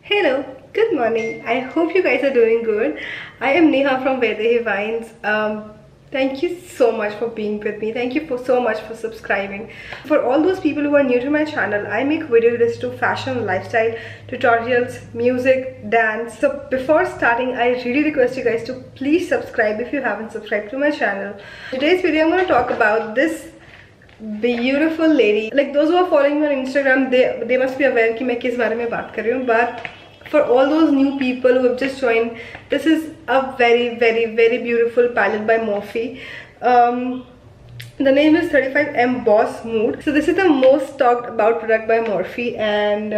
Hello, good morning. I hope you guys are doing good. I am Neha from Vedehi Vines. Thank you so much for being with me. Thank you so much for subscribing. For all those people who are new to my channel, I make videos related to fashion, lifestyle, tutorials, music, dance. So before starting, I really request you guys to please subscribe if you haven't subscribed to my channel. Today's video, I'm going to talk about this beautiful lady. Like those who are following me on Instagram, they must be aware कि मैं किस बारे में बात कर रही हूँ. But for all those new people who have just joined, this is a very beautiful palette by Morphe. The name is 35M Boss Mood. So this is the most talked about product by Morphe, and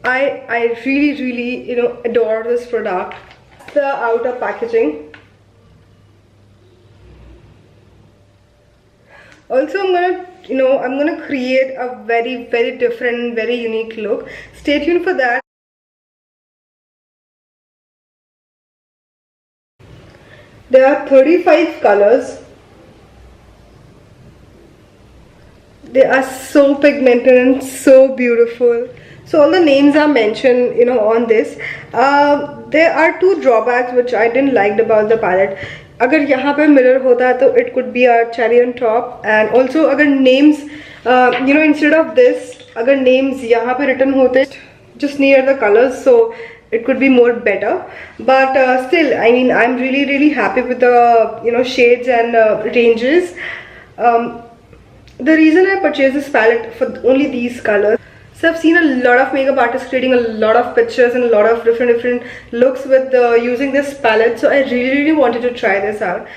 I really adore this product. The outer packaging. Also, I'm gonna create a very different, very unique look. Stay tuned for that. There are 35 colors. They are so pigmented and so beautiful. So all the names are mentioned, on this. There are two drawbacks which I didn't like about the palette. अगर यहाँ पे mirror होता तो it could be a cherry on top, and also अगर names, instead of this, अगर names यहाँ पे written होते just near the colors, so it could be more better. But still, I mean, I'm really happy with the shades and ranges. The reason I purchased this palette for only these colors. So I've seen a lot of makeup artists creating a lot of pictures and a lot of different looks with using this palette. So I really wanted to try this out.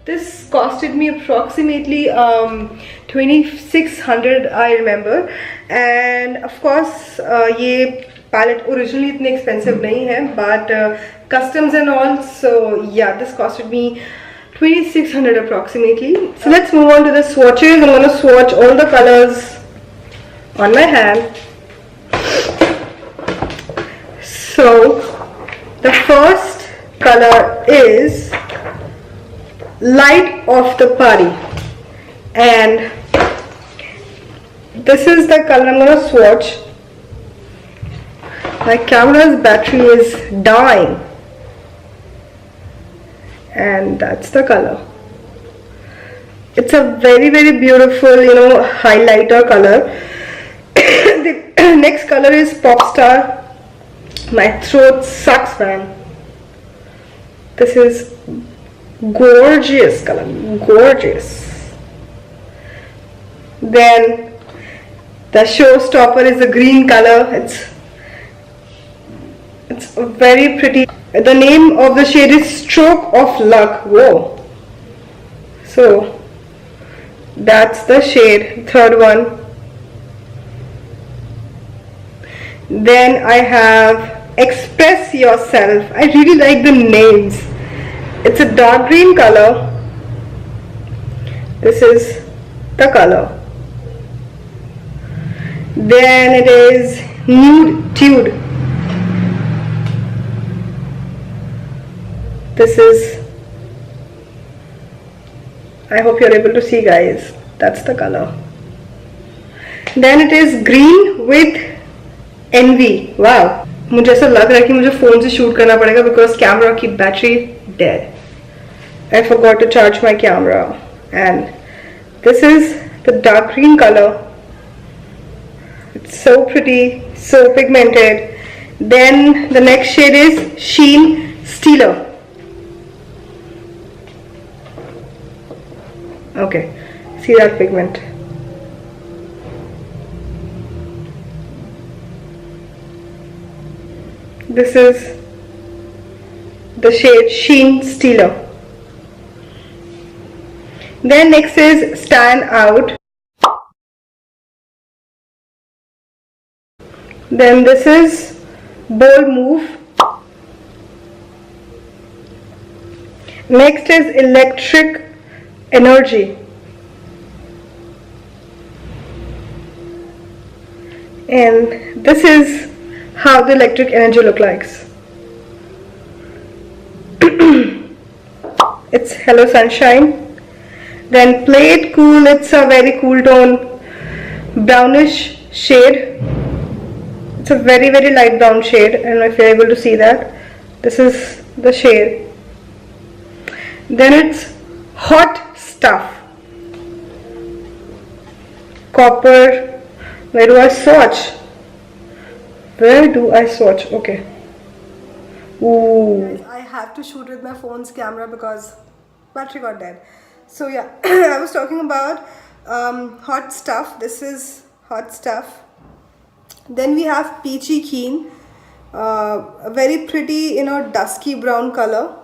This costed me approximately 2600, I remember. And of course, ये palette originally इतने expensive नहीं है, but customs and all, so yeah, this costed me 2600 approximately. So let's move on to the swatches. I'm going to swatch all the colors on my hand. So the first color is Light of the Party, and this is the color I'm going to swatch. My camera's battery is dying, and that's the color. It's a very beautiful, highlighter color. The next color is Pop Star. My throat sucks, man. This is gorgeous color, gorgeous. Then the showstopper is the green color. It's very pretty. The name of the shade is Stroke of Luck. Whoa. So that's the shade, third one. Then I have Express Yourself. I really like the names. It's a dark green color. This is the color. Then it is Nude Tude. This is, I hope you're able to see, guys. That's the color. Then it is Green with Envy. Wow. मुझे ऐसा लग रहा है कि मुझे phone से shoot करना पड़ेगा because camera की battery dead. I forgot to charge my camera. And this is the dark green color. It's so pretty, so pigmented. Then the next shade is Sheen Stealer. Okay, see that pigment. This is the shade Sheen Stealer. Then next is Stand Out. Then this is Bold Move. Next is Electric Energy. And this is how the electric energy looks like. it's Hello Sunshine. Then Play It Cool, it's a very cool tone, brownish shade. It's a very light brown shade. I don't know if you're able to see that. This is the shade. Then it's Hot Stuff, Copper. Where do I swatch? Where do I swatch? Okay. Ooh. I have to shoot with my phone's camera because battery got dead. So yeah, I was talking about Hot Stuff. This is Hot Stuff. Then we have Peachy Keen, a very pretty, dusky brown color.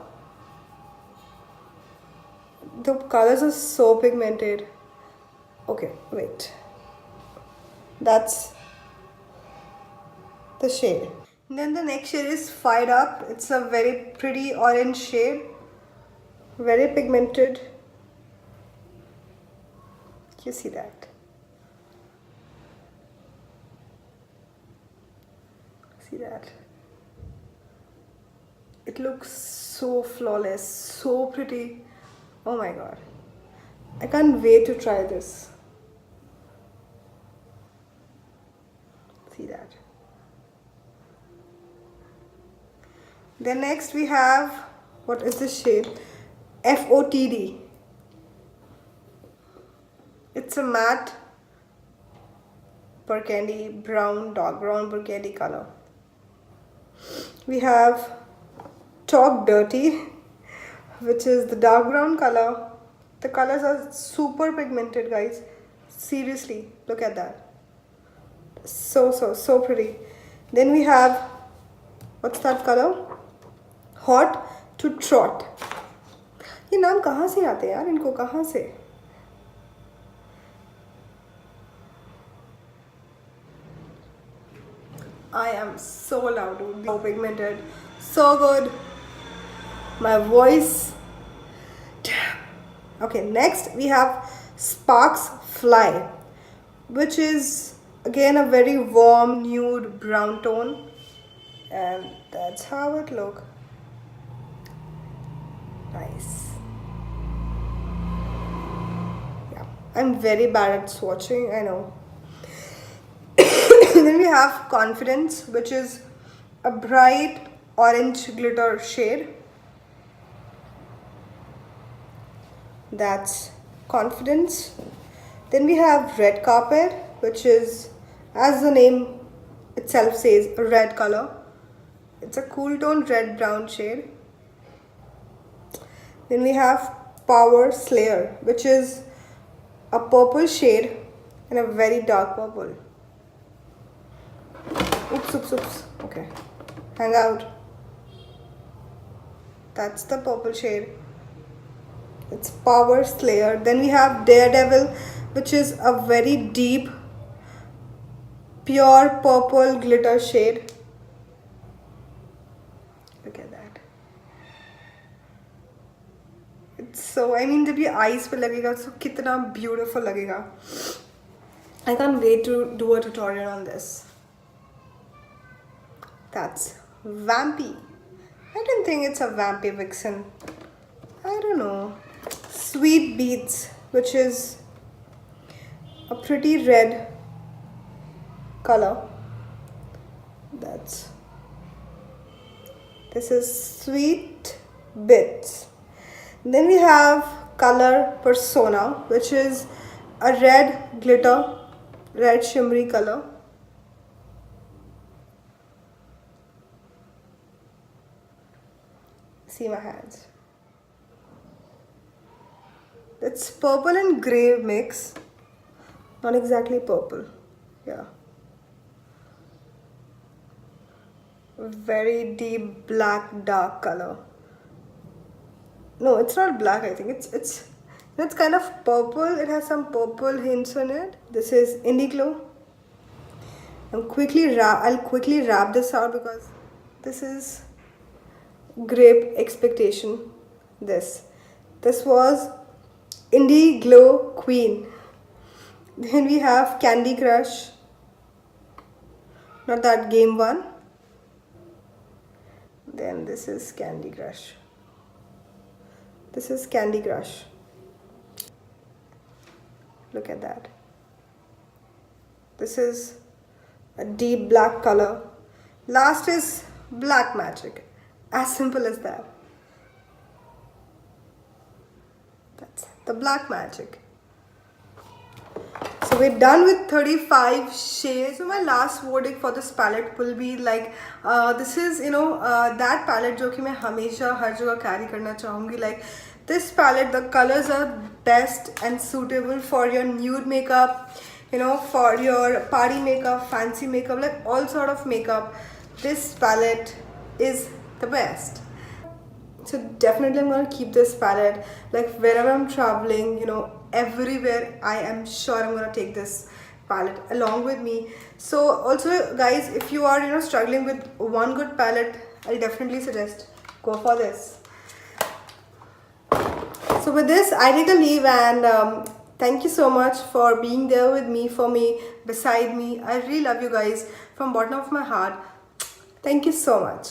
The colors are so pigmented. Okay, wait. That's the shade. And then the next shade is Fired Up. It's a very pretty orange shade. Very pigmented. You see that? See that? It looks so flawless, so pretty. Oh my god. I can't wait to try this. See that? Then next we have, what is this shade? FOTD. It's a matte burgundy brown, dark brown burgundy color. We have Talk Dirty, which is the dark brown color. The colors are super pigmented, guys. Seriously, look at that. So pretty. Then we have, what's that color? Hot to Trot. ये नाम कहाँ से आते हैं यार? इनको कहाँ से? I am so loud, dude. So pigmented, so good. My voice. Damn. Okay, next we have Sparks Fly, which is again a very warm nude brown tone, and that's how it looks. Nice. Yeah, I'm very bad at swatching, I know. Then we have Confidence, which is a bright orange glitter shade. That's Confidence. Then we have Red Carpet, which is, as the name itself says, a red color. It's a cool tone red brown shade. Then we have Power Slayer, which is a purple shade and a very dark purple. Oops. Okay. Hang out. That's the purple shade. It's Power Slayer. Then we have Daredevil, which is a very deep, pure purple glitter shade. Look at that. It's so, I mean, जब ये eyes पे लगेगा तो कितना beautiful लगेगा. I can't wait to do a tutorial on this. That's Vampy. I don't think it's a Vampy Vixen. I don't know. Sweet Beats, which is a pretty red color. This is Sweet Bits. Then we have Color Persona, which is a red glitter, red shimmery color. See my hands. It's purple and grey mix. Not exactly purple. Yeah. Very deep black dark color. No, it's not black, I think. It's kind of purple. It has some purple hints on it. This is Indiglo. I'll quickly wrap this out because this is Grape Expectation. This was Indie Glow Queen. Then we have Candy Crush. Not that game one. Then this is Candy Crush. This is Candy Crush. Look at that. This is a deep black color. Last is Black Magic. As simple as that. That's the Black Magic. So we're done with 35 shades. So my last verdict for this palette will be like, this is, you know, that palette जो कि मैं हमेशा हर जगह carry करना चाहूँगी. Like this palette, the colors are best and suitable for your nude makeup, you know, for your party makeup, fancy makeup, like all sort of makeup. This palette is the best. So definitely I'm gonna keep this palette, like wherever I'm traveling, you know, everywhere. I am sure I'm gonna take this palette along with me. So also guys, if you are, you know, struggling with one good palette, I'll definitely suggest go for this. So with this, I take a leave, and thank you so much for being there with me, for me, beside me. I really love you guys from bottom of my heart. Thank you so much.